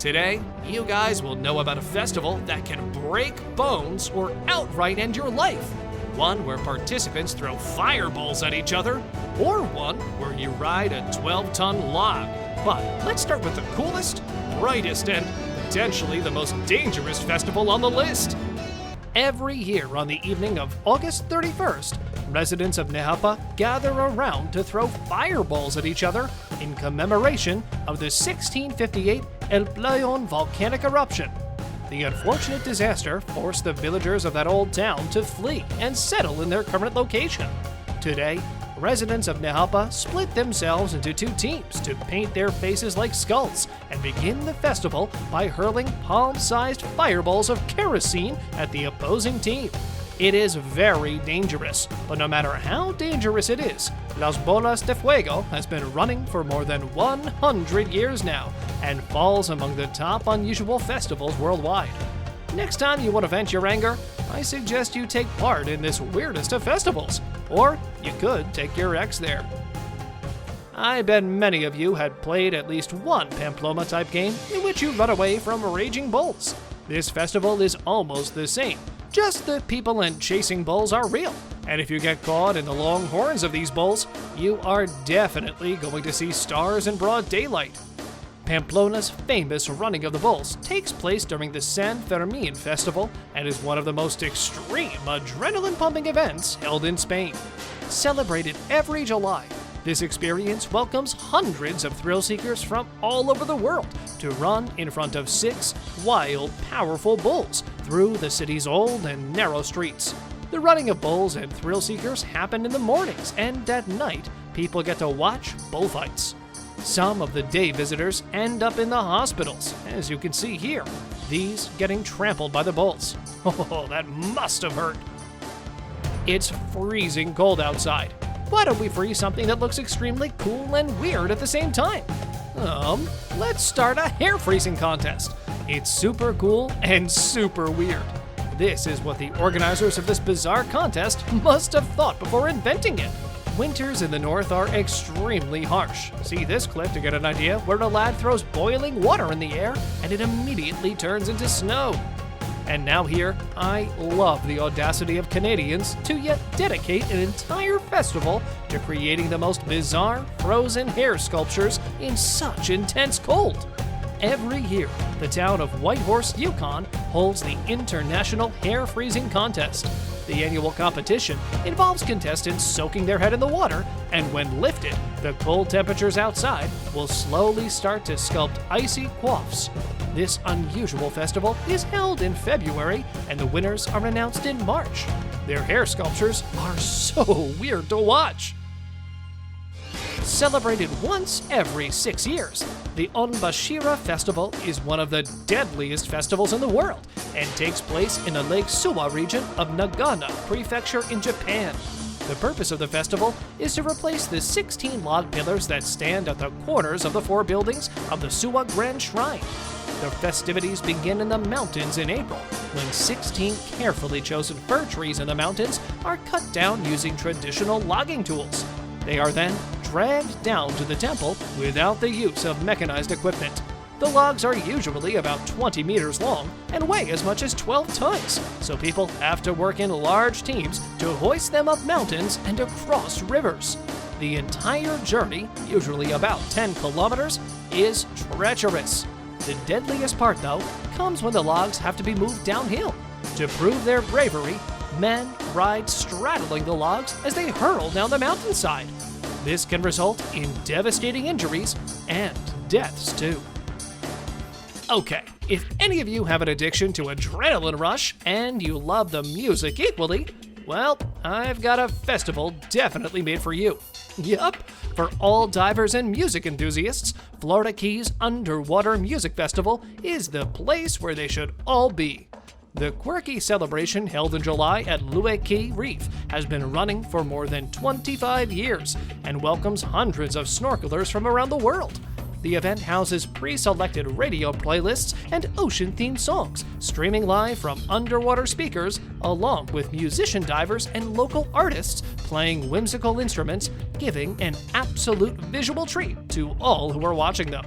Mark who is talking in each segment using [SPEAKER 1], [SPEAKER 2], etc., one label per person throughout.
[SPEAKER 1] Today, you guys will know about a festival that can break bones or outright end your life. One where participants throw fireballs at each other, or one where you ride a 12-ton log. But let's start with the coolest, brightest, and potentially the most dangerous festival on the list. Every year on the evening of August 31st, residents of Nehapa gather around to throw fireballs at each other in commemoration of the 1658 El Playón volcanic eruption. The unfortunate disaster forced the villagers of that old town to flee and settle in their current location. Today, residents of Nehapa split themselves into two teams to paint their faces like skulls and begin the festival by hurling palm-sized fireballs of kerosene at the opposing team. It is very dangerous, but no matter how dangerous it is, Las Volas de Fuego has been running for more than 100 years now and falls among the top unusual festivals worldwide. Next time you want to vent your anger, I suggest you take part in this weirdest of festivals, or you could take your ex there. I bet many of you had played at least one Pamplona type game in which you run away from raging bulls. This festival is almost the same. Just the people and chasing bulls are real, and if you get caught in the long horns of these bulls, you are definitely going to see stars in broad daylight. Pamplona's famous running of the bulls takes place during the San Fermin festival and is one of the most extreme adrenaline-pumping events held in Spain. Celebrated every July, this experience welcomes hundreds of thrill-seekers from all over the world to run in front of 6 wild, powerful bulls through the city's old and narrow streets. The running of bulls and thrill-seekers happen in the mornings, and at night, people get to watch bullfights. Some of the day visitors end up in the hospitals, as you can see here, these getting trampled by the bulls. Oh, that must have hurt. It's freezing cold outside. Why don't we freeze something that looks extremely cool and weird at the same time? Let's start a hair freezing contest. It's super cool and super weird. This is what the organizers of this bizarre contest must have thought before inventing it. Winters in the north are extremely harsh. See this clip to get an idea where a lad throws boiling water in the air and it immediately turns into snow. And now here, I love the audacity of Canadians to yet dedicate an entire festival to creating the most bizarre frozen hair sculptures in such intense cold. Every year, the town of Whitehorse, Yukon holds the International Hair Freezing Contest. The annual competition involves contestants soaking their head in the water, and when lifted, the cold temperatures outside will slowly start to sculpt icy coifs. This unusual festival is held in February, and the winners are announced in March. Their hair sculptures are so weird to watch. Celebrated once every 6 years, the Onbashira festival is one of the deadliest festivals in the world and takes place in the Lake Suwa region of Nagano Prefecture in Japan. The purpose of the festival is to replace the 16 log pillars that stand at the corners of the 4 buildings of the Suwa Grand Shrine. The festivities begin in the mountains in April, when 16 carefully chosen fir trees in the mountains are cut down using traditional logging tools. They are then dragged down to the temple without the use of mechanized equipment. The logs are usually about 20 meters long and weigh as much as 12 tons, so people have to work in large teams to hoist them up mountains and across rivers. The entire journey, usually about 10 kilometers, is treacherous. The deadliest part, though, comes when the logs have to be moved downhill. To prove their bravery, men ride straddling the logs as they hurl down the mountainside. This can result in devastating injuries and deaths, too. Okay, if any of you have an addiction to adrenaline rush and you love the music equally, well, I've got a festival definitely made for you. Yup, for all divers and music enthusiasts, Florida Keys Underwater Music Festival is the place where they should all be. The quirky celebration held in July at Lue Key Reef has been running for more than 25 years and welcomes hundreds of snorkelers from around the world. The event houses pre-selected radio playlists and ocean-themed songs, streaming live from underwater speakers, along with musician divers and local artists playing whimsical instruments, giving an absolute visual treat to all who are watching them.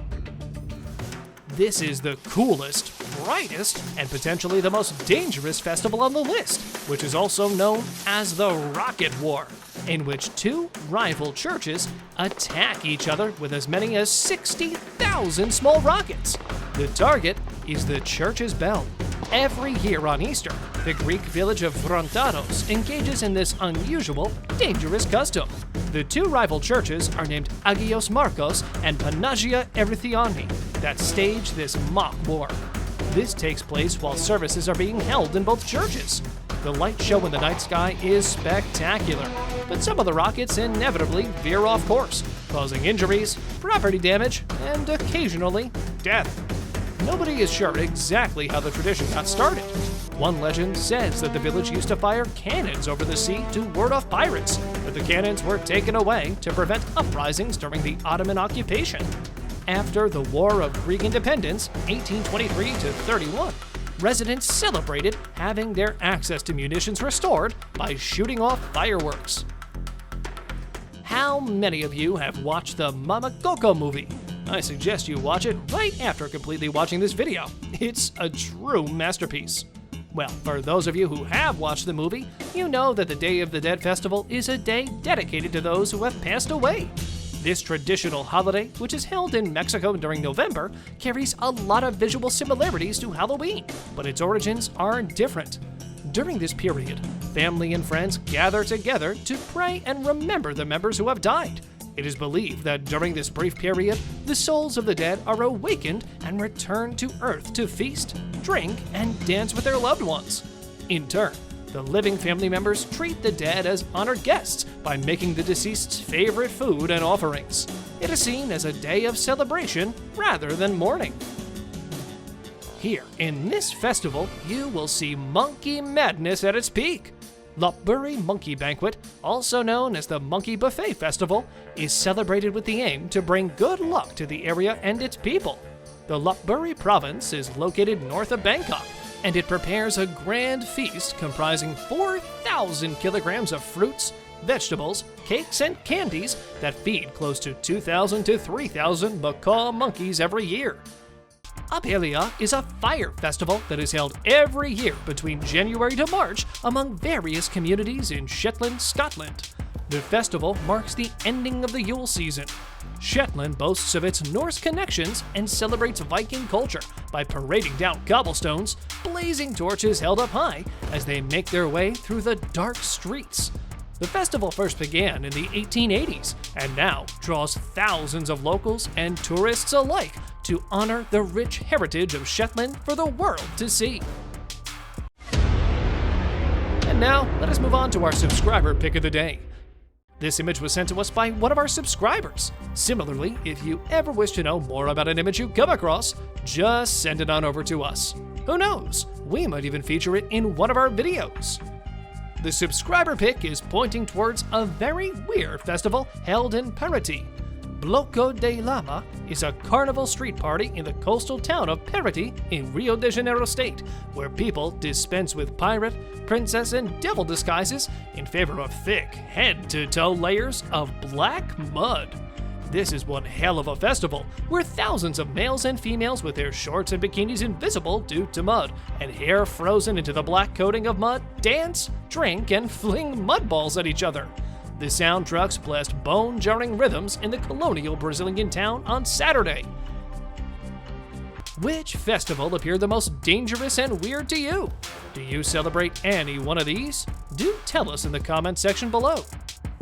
[SPEAKER 1] This is the coolest, brightest, and potentially the most dangerous festival on the list, which is also known as the Rocket War, in which two rival churches attack each other with as many as 60,000 small rockets. The target is the church's bell. Every year on Easter, the Greek village of Vrontados engages in this unusual, dangerous custom. The two rival churches are named Agios Markos and Panagia Erithiani that stage this mock war. This takes place while services are being held in both churches. The light show in the night sky is spectacular, but some of the rockets inevitably veer off course, causing injuries, property damage, and occasionally death. Nobody is sure exactly how the tradition got started. One legend says that the village used to fire cannons over the sea to ward off pirates, but the cannons were taken away to prevent uprisings during the Ottoman occupation. After the War of Greek Independence, 1823 to 31, residents celebrated having their access to munitions restored by shooting off fireworks. How many of you have watched the Mama Coco movie? I suggest you watch it right after completely watching this video. It's a true masterpiece. Well, for those of you who have watched the movie, you know that the Day of the Dead Festival is a day dedicated to those who have passed away. This traditional holiday, which is held in Mexico during November, carries a lot of visual similarities to Halloween, but its origins are different. During this period, family and friends gather together to pray and remember the members who have died. It is believed that during this brief period, the souls of the dead are awakened and return to Earth to feast, drink, and dance with their loved ones. In turn, the living family members treat the dead as honored guests by making the deceased's favorite food and offerings. It is seen as a day of celebration rather than mourning. Here, in this festival, you will see monkey madness at its peak. Lopburi Monkey Banquet, also known as the Monkey Buffet Festival, is celebrated with the aim to bring good luck to the area and its people. The Lopburi province is located north of Bangkok, and it prepares a grand feast comprising 4,000 kilograms of fruits, vegetables, cakes, and candies that feed close to 2,000 to 3,000 macaw monkeys every year. Apia is a fire festival that is held every year between January to March among various communities in Shetland, Scotland. The festival marks the ending of the Yule season. Shetland boasts of its Norse connections and celebrates Viking culture by parading down cobblestones, blazing torches held up high as they make their way through the dark streets. The festival first began in the 1880s and now draws thousands of locals and tourists alike to honor the rich heritage of Shetland for the world to see. And now, let us move on to our subscriber pick of the day. This image was sent to us by one of our subscribers. Similarly, if you ever wish to know more about an image you come across, just send it on over to us. Who knows, we might even feature it in one of our videos. The subscriber pick is pointing towards a very weird festival held in Erithiani. Bloco de Lama is a carnival street party in the coastal town of Erithiani in Rio de Janeiro state, where people dispense with pirate, princess, and devil disguises in favor of thick, head-to-toe layers of black mud. This is one hell of a festival, where thousands of males and females with their shorts and bikinis invisible due to mud, and hair frozen into the black coating of mud, dance, drink, and fling mud balls at each other. The sound trucks blast bone-jarring rhythms in the colonial Brazilian town on Saturday. Which festival appeared the most dangerous and weird to you? Do you celebrate any one of these? Do tell us in the comment section below.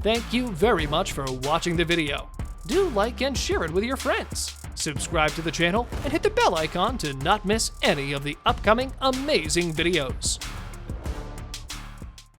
[SPEAKER 1] Thank you very much for watching the video. Do like and share it with your friends. Subscribe to the channel and hit the bell icon to not miss any of the upcoming amazing videos.